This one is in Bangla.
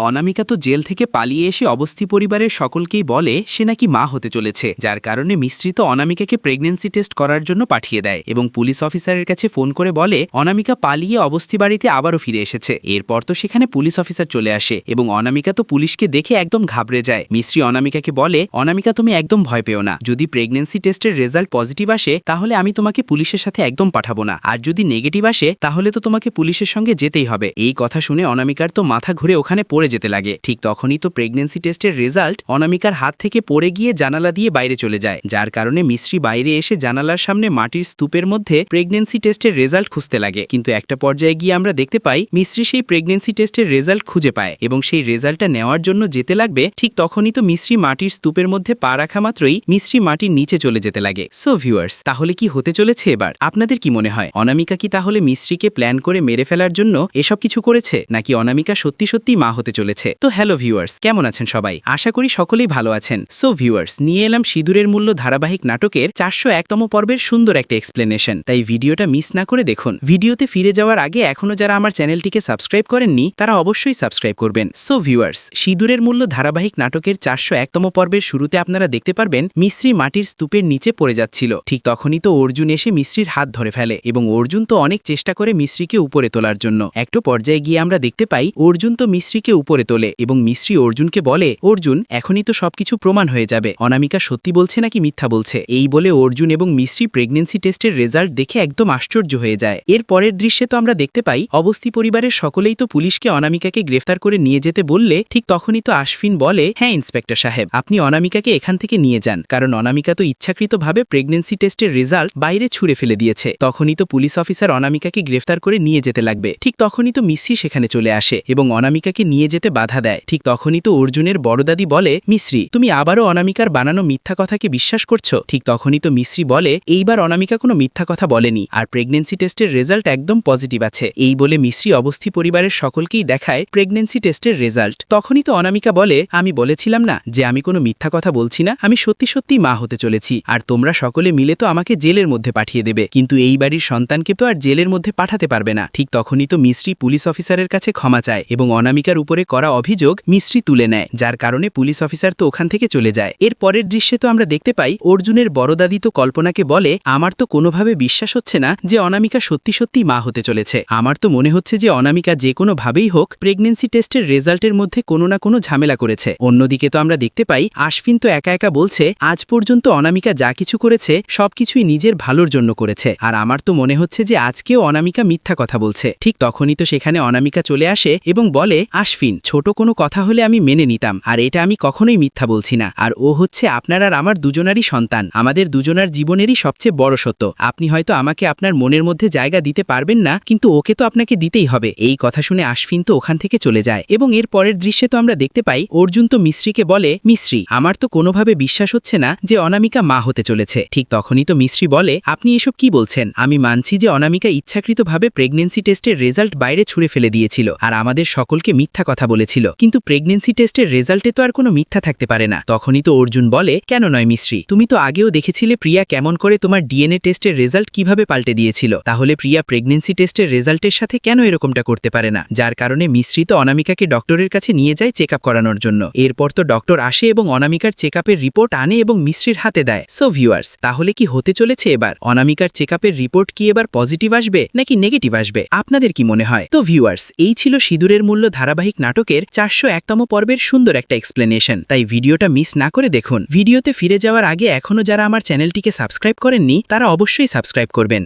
অনামিকা তো জেল থেকে পালিয়ে এসে অবস্থি পরিবারের সকলকেই বলে সে নাকি মা হতে চলেছে, যার কারণে মিস্ত্রি তো অনামিকাকে প্রেগন্যান্সি টেস্ট করার জন্য পাঠিয়ে দেয় এবং পুলিশ অফিসারের কাছে ফোন করে বলে অনামিকা পালিয়ে অবস্থি বাড়িতে আবারও ফিরে এসেছে। এরপর তো সেখানে পুলিশ অফিসার চলে আসে এবং অনামিকা তো পুলিশকে দেখে একদম ঘাবড়ে যায়। মিস্ত্রি অনামিকাকে বলে অনামিকা তুমি একদম ভয় পেও না, যদি প্রেগন্যান্সি টেস্টের রেজাল্ট পজিটিভ আসে তাহলে আমি তোমাকে পুলিশের সাথে একদম পাঠাবো না, আর যদি নেগেটিভ আসে তাহলে তো তোমাকে পুলিশের সঙ্গে যেতেই হবে। এই কথা শুনে অনামিকার তো মাথা ঘুরে ওখানে পড়ে যেতে লাগে। ঠিক তখনই তো প্রেগন্যান্সি টেস্টের রেজাল্ট অনামিকার হাত থেকে পড়ে গিয়ে জানালা দিয়ে বাইরে চলে যায়, যার কারণে মিস্ত্রি বাইরে এসে জানালার সামনে মাটির স্তূপের মধ্যে প্রেগন্যান্সি টেস্টের রেজাল্ট খুঁজতে লাগে। কিন্তু একটা পর্যায়ে গিয়ে আমরা দেখতে পাই মিস্ত্রি সেই প্রেগন্যান্সি টেস্টের রেজাল্ট খুঁজে পায় এবং সেই রেজাল্টটা নেওয়ার জন্য যেতে লাগবে। ঠিক তখনই তো মিস্ত্রি মাটির স্তূপের মধ্যে পা রাখা মাত্রই মিস্ত্রি মাটির নিচে চলে যেতে লাগে। সো ভিউয়ার্স, তাহলে কি হতে চলেছে এবার? আপনাদের কি মনে হয় অনামিকা কি তাহলে মিস্ত্রিকে প্ল্যান করে মেরে ফেলার জন্য এসব কিছু করেছে, নাকি অনামিকা সত্যি সত্যি মা হতে চলেছে? তো হ্যালো ভিউয়ার্স, কেমন আছেন সবাই? আশা করি সকলেই ভালো আছেন। সো ভিউয়ার্স, নিয়ে এলাম সিঁদুরের মূল্য ধারাবাহিক নাটকের 401তম পর্বের সুন্দর একটা এক্সপ্লেনেশন, তাই ভিডিওটা মিস না করে দেখুন। ভিডিওতে ফিরে যাওয়ার আগে এখনো যারা আমার চ্যানেলটিকে সাবস্ক্রাইব করেননি তারা অবশ্যই সাবস্ক্রাইব করবেন। সো ভিউয়ার্স, সিঁদুরের মূল্য ধারাবাহিক নাটকের 401তম পর্বের শুরুতে আপনারা দেখতে পারবেন মিস্ত্রি মাটির স্তূপের নিচে পড়ে যাচ্ছিল। ঠিক তখনই তো অর্জুন এসে মিস্ত্রির হাত ধরে ফেলে এবং অর্জুন তো অনেক চেষ্টা করে মিস্ত্রিকে উপরে তোলার জন্য। একটু পর্যায়ে গিয়ে আমরা দেখতে পাই অর্জুন তো মিস্ত্রিকে উপরে তোলে এবং মিস্ত্রি অর্জুনকে বলে অর্জুন এখনই তো সবকিছু প্রমাণ হয়ে যাবে, অনামিকা সত্যি বলছে নাকি মিথ্যা বলছে। এই বলে অর্জুন এবং মিস্ত্রি প্রেগন্যান্সি টেস্টের রেজাল্ট দেখে একদম আশ্চর্য হয়ে যায়। এর পরের দৃশ্যে তো আমরা দেখতে পাই অবস্থি পরিবারের সকলেই তো পুলিশকে অনামিকাকে গ্রেফতার করে নিয়ে যেতে বললে ঠিক তখনই তো আশফিন বলে হ্যাঁ ইন্সপেক্টর সাহেব, আপনি অনামিকাকে এখান থেকে নিয়ে যান, কারণ অনামিকা তো ইচ্ছাকৃতভাবে প্রেগন্যান্সি টেস্টের রেজাল্ট বাইরে ছুঁড়ে ফেলে দিয়েছে। তখনই তো পুলিশ অফিসার অনামিকাকে গ্রেফতার করে নিয়ে যেতে লাগবে। ঠিক তখনই তো মিস্ত্রি সেখানে চলে আসে এবং অনামিকাকে নিয়ে যেতে বাধা দেয়। ঠিক তখনই তো অর্জুনের বড় দাদি বলে মিস্ত্রি তুমি আবারও অনামিকার বানানো মিথ্যা কথাকে বিশ্বাস করছো? ঠিক তখনই তো মিস্ত্রি বলে এইবার অনামিকা কোনো মিথ্যা কথা বলেনি আর প্রেগন্যান্সি টেস্টের রেজাল্ট একদম পজিটিভ আছে। এই বলে মিস্ত্রি অবস্থি পরিবারের সকলকেই দেখায় প্রেগন্যান্সি টেস্টের রেজাল্ট। তখনই তো অনামিকা বলে আমি বলেছিলাম না যে আমি কোনো মিথ্যা কথা বলছি না, আমি সত্যি সত্যি মা হতে চলেছি, আর তোমরা সকলে মিলে তো আমাকে জেলের মধ্যে পাঠিয়ে দেবে, কিন্তু এই বাড়ির সন্তানকে তো আর জেলের মধ্যে পাঠাতে পারবে না। ঠিক তখনই তো মিস্ত্রি পুলিশ অফিসারের কাছে ক্ষমা চায় এবং অনামিকার উপরে করা অভিযোগ মিস্ত্রি তুলে নেয়, যার কারণে পুলিশ অফিসার তো ওখান থেকে চলে যায়। এর পরের দৃশ্যে তো আমরা দেখতে পাই অর্জুনের বড় দাদি তো কল্পনাকে বলে আমার তো কোনোভাবে বিশ্বাস হচ্ছে না যে অনামিকা সত্যি সত্যি মা হতে চলেছে, আমার তো মনে হচ্ছে যে অনামিকা যে কোনোভাবেই হোক প্রেগন্যান্সি টেস্টের রেজাল্টের মধ্যে কোনো না কোনো ঝামেলা করেছে। অন্যদিকে তো আমরা দেখতে পাই আশফিন তো একা একা বলছে আজ পর্যন্ত অনামিকা যা কিছু করেছে সবকিছুই নিজের ভালোর জন্য করেছে, আর আমার তো মনে হচ্ছে যে আজকেও অনামিকা মিথ্যা কথা বলছে। ঠিক তখনই তো সেখানে অনামিকা চলে আসে এবং বলে আশফিন ছোট কোনো কথা হলে আমি মেনে নিতাম, আর এটা আমি কখনোই মিথ্যা বলছি না, আর ও হচ্ছে আপনার আর আমার দুজনারই সন্তান, আমাদের দুজনার জীবনেরই সবচেয়ে বড় সত্য। আপনি হয়তো আমাকে আপনার মনের মধ্যে জায়গা দিতে পারবেন না, কিন্তু ওকে তো আপনাকে দিতেই হবে। এই কথা শুনে আশফিন তো ওখান থেকে চলে যায় এবং এর পরের দৃশ্যে তো আমরা দেখতে পাই অর্জুন তো মিস্ত্রিকে বলে মিস্ত্রি আমার তো কোনোভাবে বিশ্বাস হচ্ছে না যে অনামিকা মা হতে চলেছে। ঠিক তখনই তো মিস্ত্রি বলে আপনি এসব কি বলছেন? আমি মানছি যে অনামিকা ইচ্ছাকৃতভাবে প্রেগন্যান্সি টেস্টের রেজাল্ট বাইরে ছুঁড়ে ফেলে দিয়েছিল আর আমাদের সকলকে মিথ্যা কথা বলেছিল, কিন্তু প্রেগন্যান্সি টেস্টের রেজাল্টে তো আর কোনো মিথ্যা থাকতে পারে না। তখনই তো অর্জুন বলে কেন নয় মিস্ত্রি, তুমি তো আগেও দেখেছিলে প্রিয়া কেমন করে তোমার ডিএনএ টেস্টের রেজাল্ট কিভাবে পাল্টে দিয়েছিল, তাহলে প্রিয়া প্রেগন্যান্সি টেস্টের রেজাল্টের সাথে কেন এরকমটা করতে পারে না? যার কারণে মিস্ত্রি তো অনামিকাকে ডক্টরের কাছে নিয়ে যায় চেক আপ করানোর জন্য। এরপর তো ডক্টর আসে এবং অনামিকার চেক আপের রিপোর্ট আনে এবং মিস্ত্রির হাতে দেয়। সো ভিউয়ার্স, তাহলে কি হতে চলেছে এবার? অনামিকার চেক আপের রিপোর্ট কি এবার পজিটিভ আসবে নাকি নেগেটিভ আসবে? আপনাদের কি মনে হয়? তো ভিউয়ার্স, এই ছিল সিঁদুরের মূল্য ধারাবাহিক নাটকের 401তম পর্বের সুন্দর একটা এক্সপ্লেনেশন, তাই ভিডিওটা মিস না করে দেখুন। ভিডিওতে ফিরে যাওয়ার আগে এখনো যারা আমার চ্যানেলটিকে সাবস্ক্রাইব করেননি তারা অবশ্যই সাবস্ক্রাইব করবেন।